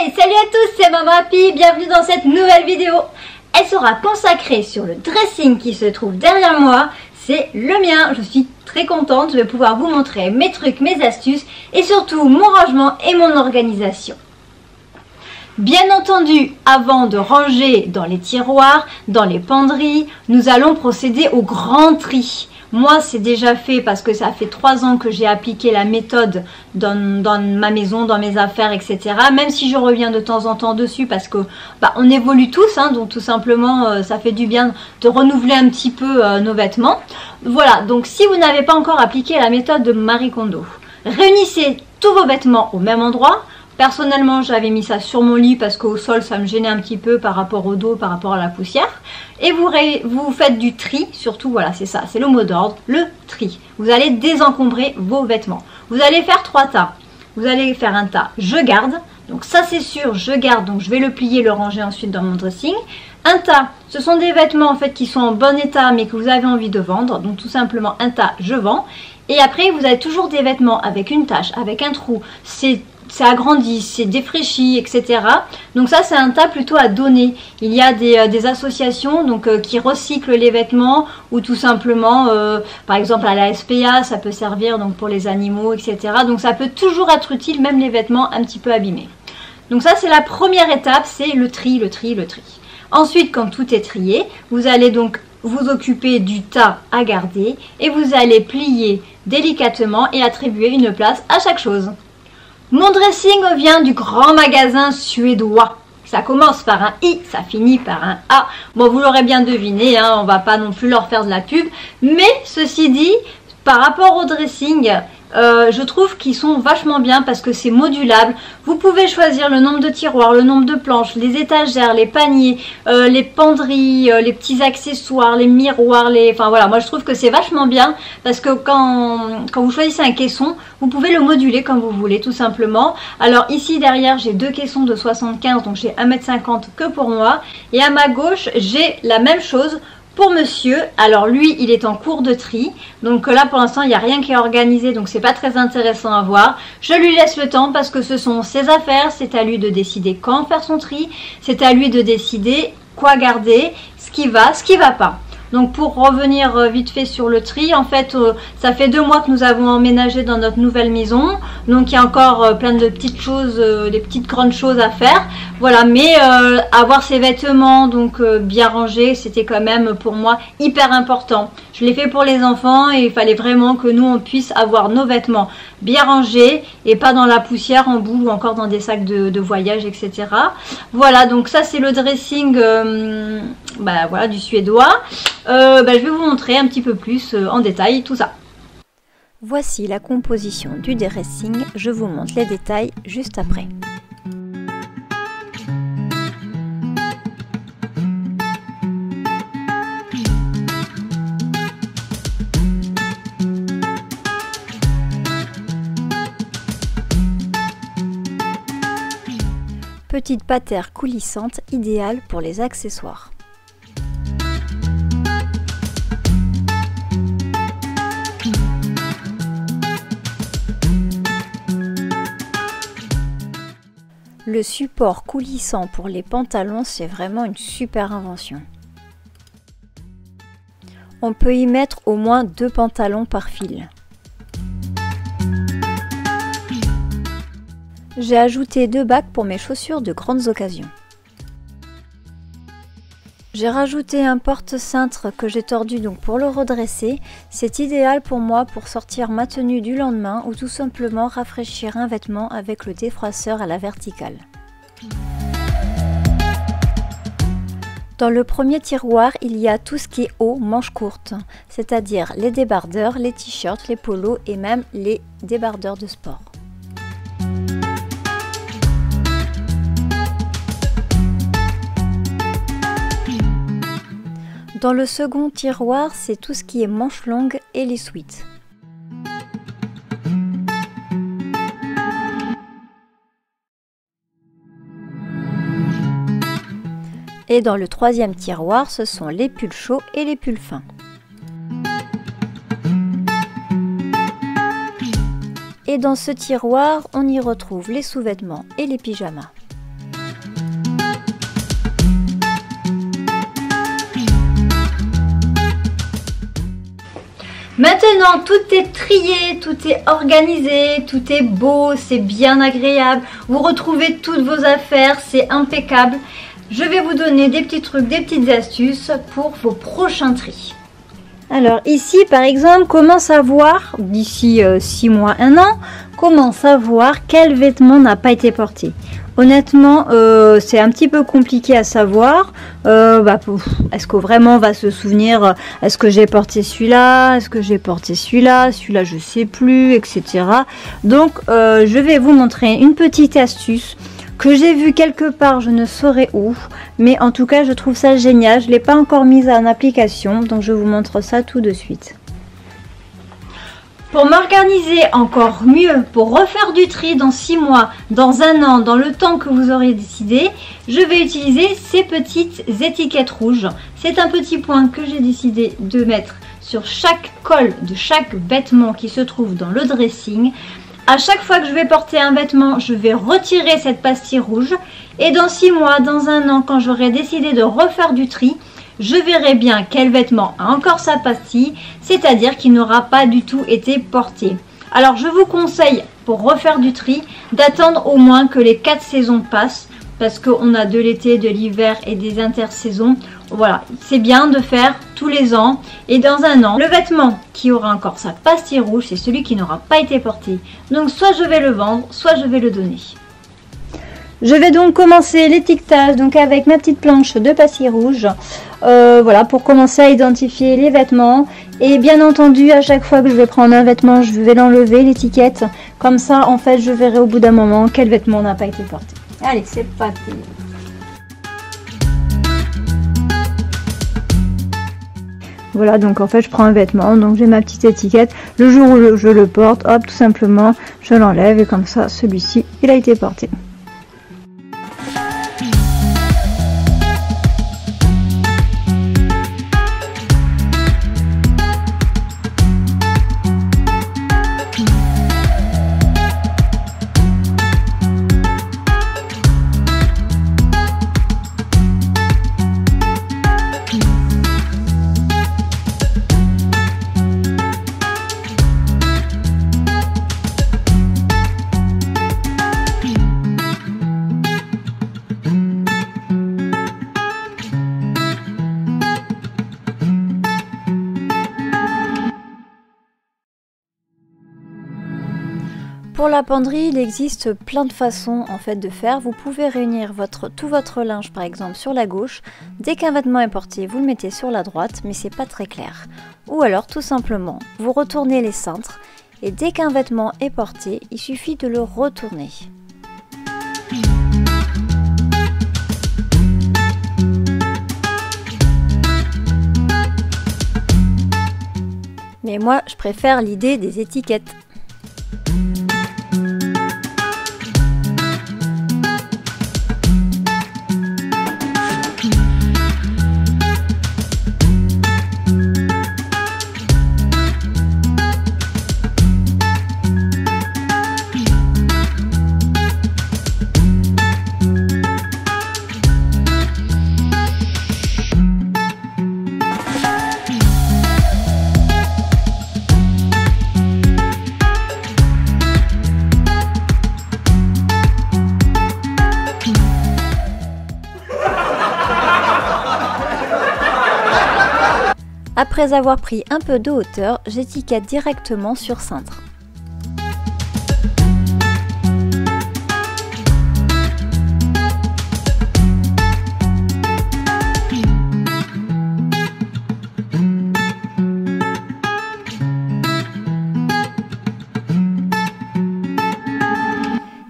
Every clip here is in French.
Hey, salut à tous, c'est Maman Happy, bienvenue dans cette nouvelle vidéo. Elle sera consacrée sur le dressing qui se trouve derrière moi. C'est le mien, je suis très contente, je vais pouvoir vous montrer mes trucs, mes astuces et surtout mon rangement et mon organisation. Bien entendu, avant de ranger dans les tiroirs, dans les penderies, nous allons procéder au grand tri. Moi, c'est déjà fait parce que ça fait 3 ans que j'ai appliqué la méthode dans ma maison, dans mes affaires, etc. Même si je reviens de temps en temps dessus parce que on évolue tous, hein, donc tout simplement, ça fait du bien de renouveler un petit peu nos vêtements. Voilà, donc si vous n'avez pas encore appliqué la méthode de Marie Kondo, réunissez tous vos vêtements au même endroit. Personnellement, j'avais mis ça sur mon lit parce qu'au sol, ça me gênait un petit peu par rapport au dos, par rapport à la poussière. Et vous faites du tri, surtout, voilà, c'est ça, c'est le mot d'ordre, le tri. Vous allez désencombrer vos vêtements. Vous allez faire 3 tas. Vous allez faire un tas, je garde. Donc ça, c'est sûr, je garde. Donc je vais le plier, le ranger ensuite dans mon dressing. Un tas, ce sont des vêtements en fait qui sont en bon état mais que vous avez envie de vendre. Donc tout simplement, un tas, je vends. Et après, vous avez toujours des vêtements avec une tache, avec un trou. C'est agrandi, c'est défraîchi, etc. Donc ça, c'est un tas plutôt à donner. Il y a des associations donc, qui recyclent les vêtements ou tout simplement, par exemple à la SPA, ça peut servir donc, pour les animaux, etc. Donc ça peut toujours être utile, même les vêtements un petit peu abîmés. Donc ça, c'est la première étape, c'est le tri, le tri, le tri. Ensuite, quand tout est trié, vous allez donc vous occuper du tas à garder et vous allez plier délicatement et attribuer une place à chaque chose. Mon dressing vient du grand magasin suédois. Ça commence par un I, ça finit par un A. Bon, vous l'aurez bien deviné, hein, on va pas non plus leur faire de la pub. Mais ceci dit, par rapport au dressing, je trouve qu'ils sont vachement bien parce que c'est modulable. Vous pouvez choisir le nombre de tiroirs, le nombre de planches, les étagères, les paniers, les penderies, les petits accessoires, les miroirs, enfin voilà, moi je trouve que c'est vachement bien parce que quand vous choisissez un caisson, vous pouvez le moduler comme vous voulez tout simplement. Alors ici derrière j'ai 2 caissons de 75, donc j'ai 1,50 m que pour moi. Et à ma gauche j'ai la même chose pour monsieur. Alors lui, il est en cours de tri. Donc là, pour l'instant, il n'y a rien qui est organisé. Donc c'est pas très intéressant à voir. Je lui laisse le temps parce que ce sont ses affaires. C'est à lui de décider quand faire son tri. C'est à lui de décider quoi garder, ce qui va pas. Donc pour revenir vite fait sur le tri, en fait ça fait 2 mois que nous avons emménagé dans notre nouvelle maison. Donc il y a encore plein de petites choses, des petites grandes choses à faire. Voilà, mais avoir ses vêtements donc bien rangés, c'était quand même pour moi hyper important. Je l'ai fait pour les enfants et il fallait vraiment que nous on puisse avoir nos vêtements bien rangés et pas dans la poussière, en boule ou encore dans des sacs de voyage, etc. Voilà, donc ça c'est le dressing voilà, du suédois. Je vais vous montrer un petit peu plus en détail tout ça. Voici la composition du dressing, je vous montre les détails juste après. Petite patère coulissante idéale pour les accessoires. Le support coulissant pour les pantalons, c'est vraiment une super invention. On peut y mettre au moins 2 pantalons par fil. J'ai ajouté 2 bacs pour mes chaussures de grandes occasions. J'ai rajouté un porte-cintre que j'ai tordu donc pour le redresser. C'est idéal pour moi pour sortir ma tenue du lendemain ou tout simplement rafraîchir un vêtement avec le défroisseur à la verticale. Dans le premier tiroir, il y a tout ce qui est haut, manches courtes, c'est-à-dire les débardeurs, les t-shirts, les polos et même les débardeurs de sport. Dans le second tiroir, c'est tout ce qui est manches longues et les sweats. Et dans le troisième tiroir, ce sont les pulls chauds et les pulls fins. Et dans ce tiroir, on y retrouve les sous-vêtements et les pyjamas. Maintenant, tout est trié, tout est organisé, tout est beau, c'est bien agréable. Vous retrouvez toutes vos affaires, c'est impeccable. Je vais vous donner des petits trucs, des petites astuces pour vos prochains tris. Alors ici par exemple, comment savoir, d'ici 6 mois, 1 an, comment savoir quel vêtement n'a pas été porté? Honnêtement, c'est un petit peu compliqué à savoir. Est-ce que vraiment on va se souvenir, est-ce que j'ai porté celui-là, est-ce que j'ai porté celui-là, celui-là je sais plus, etc. Donc je vais vous montrer une petite astuce que j'ai vue quelque part, je ne saurais où, mais en tout cas je trouve ça génial. Je ne l'ai pas encore mise en application, donc je vous montre ça tout de suite. Pour m'organiser encore mieux, pour refaire du tri dans 6 mois, dans 1 an, dans le temps que vous aurez décidé, je vais utiliser ces petites étiquettes rouges. C'est un petit point que j'ai décidé de mettre sur chaque col de chaque vêtement qui se trouve dans le dressing. À chaque fois que je vais porter un vêtement, je vais retirer cette pastille rouge. Et dans 6 mois, dans 1 an, quand j'aurai décidé de refaire du tri, je verrai bien quel vêtement a encore sa pastille, c'est-à-dire qu'il n'aura pas du tout été porté. Alors je vous conseille, pour refaire du tri, d'attendre au moins que les 4 saisons passent, parce qu'on a de l'été, de l'hiver et des intersaisons. Voilà, c'est bien de faire tous les ans. Et dans 1 an, le vêtement qui aura encore sa pastille rouge, c'est celui qui n'aura pas été porté. Donc soit je vais le vendre, soit je vais le donner. Je vais donc commencer l'étiquetage donc avec ma petite planche de pastille rouge. Voilà, pour commencer à identifier les vêtements. Et bien entendu, à chaque fois que je vais prendre un vêtement, je vais l'enlever, l'étiquette. Comme ça, en fait, je verrai au bout d'un moment quel vêtement n'a pas été porté. Allez, c'est parti. Voilà, donc en fait, je prends un vêtement, donc j'ai ma petite étiquette. Le jour où je le porte, hop, tout simplement, je l'enlève et comme ça, celui-ci, il a été porté. Pour la penderie, il existe plein de façons en fait de faire. Vous pouvez réunir tout votre linge par exemple sur la gauche. Dès qu'un vêtement est porté, vous le mettez sur la droite, mais c'est pas très clair. Ou alors tout simplement, vous retournez les cintres et dès qu'un vêtement est porté, il suffit de le retourner. Mais moi, je préfère l'idée des étiquettes. Après avoir pris un peu de hauteur, j'étiquette directement sur cintre.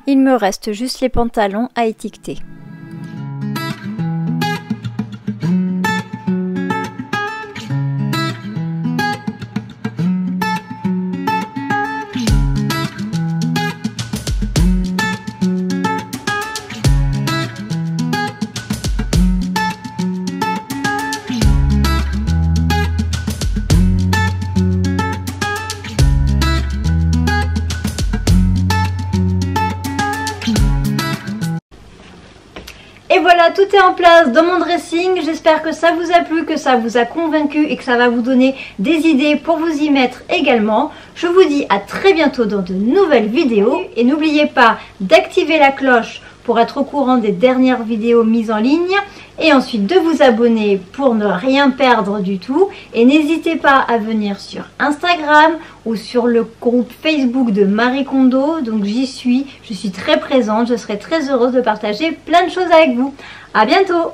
Il me reste juste les pantalons à étiqueter. voilà, tout est en place dans mon dressing. J'espère que ça vous a plu, que ça vous a convaincu et que ça va vous donner des idées pour vous y mettre également. Je vous dis à très bientôt dans de nouvelles vidéos. Et n'oubliez pas d'activer la cloche pour être au courant des dernières vidéos mises en ligne. Et ensuite de vous abonner pour ne rien perdre du tout. Et n'hésitez pas à venir sur Instagram ou sur le groupe Facebook de Marie Kondo. Donc j'y suis, je suis très présente, je serai très heureuse de partager plein de choses avec vous. À bientôt!